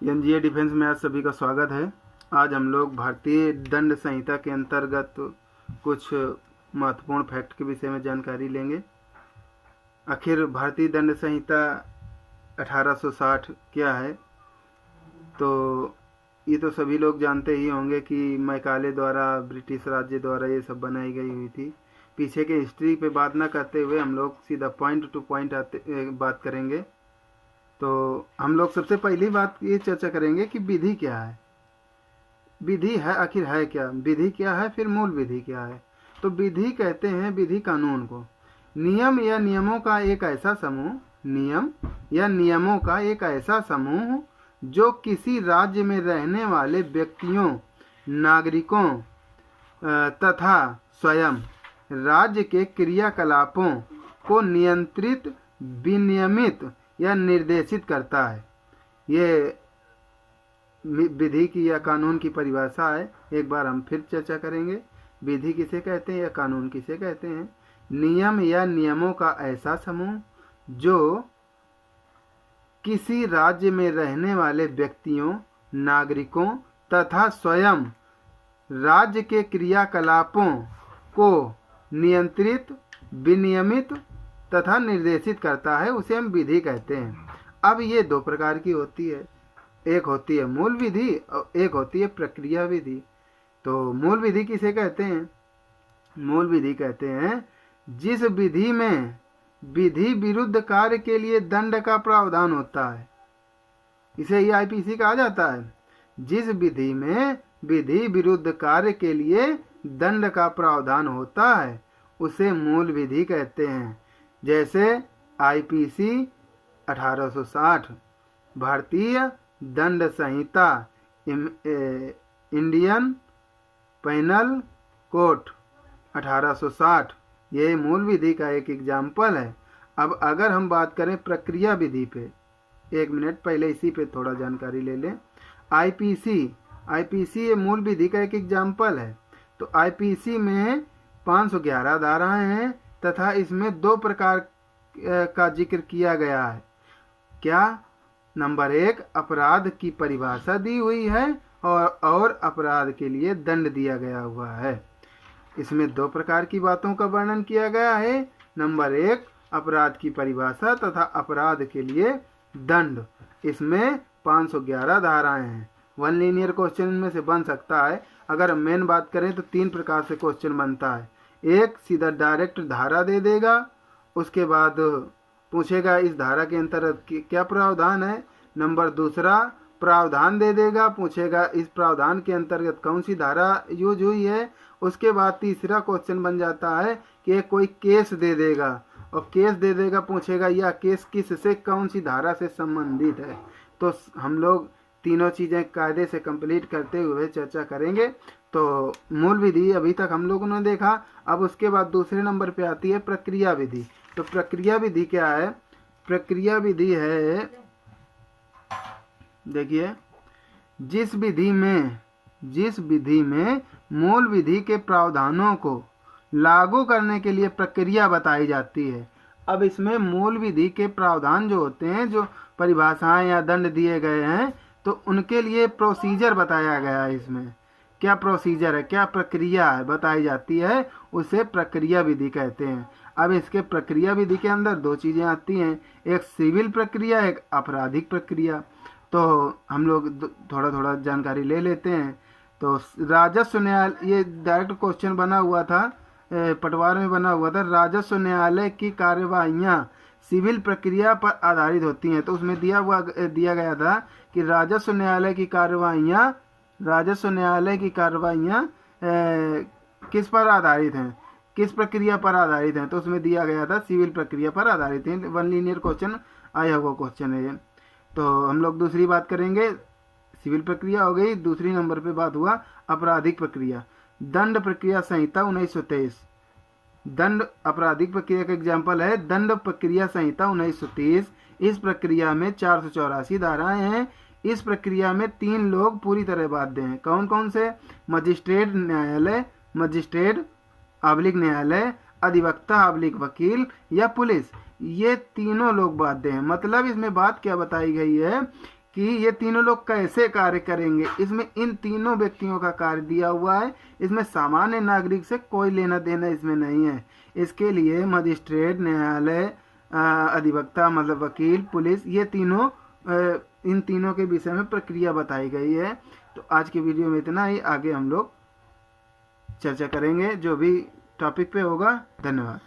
एनजीए defence में आज सभी का स्वागत है। आज हम लोग भारतीय दंड संहिता के अंतर्गत कुछ महत्वपूर्ण फैक्ट के विषय में जानकारी लेंगे। आखिर भारतीय दंड संहिता 1860 क्या है? तो ये तो सभी लोग जानते ही होंगे कि मैकाले द्वारा, ब्रिटिश राज्य द्वारा ये सब बनाई गई हुई थी। पीछे के हिस्ट्री पे बात ना करते हुए हम लोग सीधा पॉइंट टू पॉइंट बात करेंगे। तो हम लोग सबसे पहली बात ये चर्चा करेंगे कि विधि क्या है। विधि है आखिर है क्या, विधि क्या है, फिर मूल विधि क्या है। तो विधि कहते हैं विधि कानून को, नियम या नियमों का एक ऐसा समूह, नियम या नियमों का एक ऐसा समूह जो किसी राज्य में रहने वाले व्यक्तियों, नागरिकों तथा स्वयं राज्य के क्रियाकलापों को नियंत्रित, विनियमित या निर्देशित करता है। ये विधि की या कानून की परिभाषा है। एक बार हम फिर चर्चा करेंगे, विधि किसे कहते हैं या कानून किसे कहते हैं। नियम या नियमों का ऐसा समूह जो किसी राज्य में रहने वाले व्यक्तियों, नागरिकों तथा स्वयं राज्य के क्रियाकलापों को नियंत्रित, विनियमित तथा निर्देशित करता है, उसे हम विधि कहते हैं। अब ये दो प्रकार की होती है, एक होती है मूल विधि और एक होती है प्रक्रिया विधि। तो मूल विधि किसे कहते हैं? मूल विधि कहते हैं जिस विधि में विधि विरुद्ध कार्य के लिए दंड का प्रावधान होता है, इसे ही आईपीसी कहा जाता है। जिस विधि में विधि विरुद्ध कार्य के लिए दंड का प्रावधान होता है उसे मूल विधि कहते हैं। जैसे आईपीसी 1860, भारतीय दंड संहिता, इंडियन पेनल कोड 1860, ये मूल विधि का एक एग्जाम्पल है। अब अगर हम बात करें प्रक्रिया विधि पे, एक मिनट पहले इसी पे थोड़ा जानकारी ले लें। आईपीसी ये मूल विधि का एक एग्जाम्पल है। तो आईपीसी में 511 धाराएं हैं तथा इसमें दो प्रकार का जिक्र किया गया है। क्या? नंबर 1, अपराध की परिभाषा दी हुई है और अपराध के लिए दंड दिया गया हुआ है। इसमें दो प्रकार की बातों का वर्णन किया गया है। नंबर 1, अपराध की परिभाषा तथा अपराध के लिए दंड। इसमें 511 धाराएं हैं। वन लीनियर क्वेश्चन में से बन सकता है। अगर मेन बात करें तो 3 प्रकार से क्वेश्चन बनता है। एक, सीधा डायरेक्ट धारा दे देगा, उसके बाद पूछेगा इस धारा के अंतर्गत क्या प्रावधान है। नंबर 2, प्रावधान दे देगा, पूछेगा इस प्रावधान के अंतर्गत कौन सी धारा यूज हुई है। उसके बाद तीसरा क्वेश्चन बन जाता है कि कोई केस दे देगा, और केस दे देगा, पूछेगा यह केस किस से, कौन सी धारा से संबंधित है। तो हम लोग तीनों चीज़ें कायदे से कंप्लीट करते हुए चर्चा करेंगे। तो मूल विधि अभी तक हम लोगों ने देखा। अब उसके बाद दूसरे नंबर पे आती है प्रक्रिया विधि। तो प्रक्रिया विधि क्या है? प्रक्रिया विधि है, देखिए, जिस विधि में मूल विधि के प्रावधानों को लागू करने के लिए प्रक्रिया बताई जाती है। अब इसमें मूल विधि के प्रावधान जो होते हैं, जो परिभाषाएं या दंड दिए गए हैं, तो उनके लिए प्रोसीजर बताया गया है। इसमें क्या प्रोसीजर है, क्या प्रक्रिया है बताई जाती है, उसे प्रक्रिया विधि कहते हैं। अब इसके प्रक्रिया विधि के अंदर दो चीज़ें आती हैं, एक सिविल प्रक्रिया, एक आपराधिक प्रक्रिया। तो हम लोग थोड़ा थोड़ा जानकारी ले लेते हैं। तो राजस्व न्यायालय, ये डायरेक्ट क्वेश्चन बना हुआ था, पटवार में बना हुआ था। राजस्व न्यायालय की कार्यवाहियाँ सिविल प्रक्रिया पर आधारित होती हैं। तो उसमें दिया गया था कि राजस्व न्यायालय की कार्यवाहियाँ किस पर आधारित हैं, किस प्रक्रिया पर आधारित हैं। तो उसमें दिया गया था सिविल प्रक्रिया पर आधारित है। वन लीनियर क्वेश्चन आया हुआ क्वेश्चन है ये। तो हम लोग दूसरी बात करेंगे, सिविल प्रक्रिया हो गई। दूसरी नंबर पे बात हुआ आपराधिक प्रक्रिया। दंड प्रक्रिया संहिता 1923, दंड आपराधिक प्रक्रिया का एग्जाम्पल है दंड प्रक्रिया संहिता 1930। इस प्रक्रिया में 484 धाराएं हैं। इस प्रक्रिया में 3 लोग पूरी तरह बाध्य हैं। कौन कौन से? मजिस्ट्रेट न्यायालय, मजिस्ट्रेट आबलिक न्यायालय, अधिवक्ता आबलिक वकील या पुलिस। ये तीनों लोग बाध्य हैं। मतलब इसमें बात क्या बताई गई है कि ये तीनों लोग कैसे कार्य करेंगे। इसमें इन तीनों व्यक्तियों का कार्य दिया हुआ है। इसमें सामान्य नागरिक से कोई लेना देना इसमें नहीं है। इसके लिए मजिस्ट्रेट, न्यायालय, अधिवक्ता मतलब वकील, पुलिस, ये तीनों इन तीनों के विषय में प्रक्रिया बताई गई है। तो आज की वीडियो में इतना ही। आगे हम लोग चर्चा करेंगे जो भी टॉपिक पे होगा। धन्यवाद।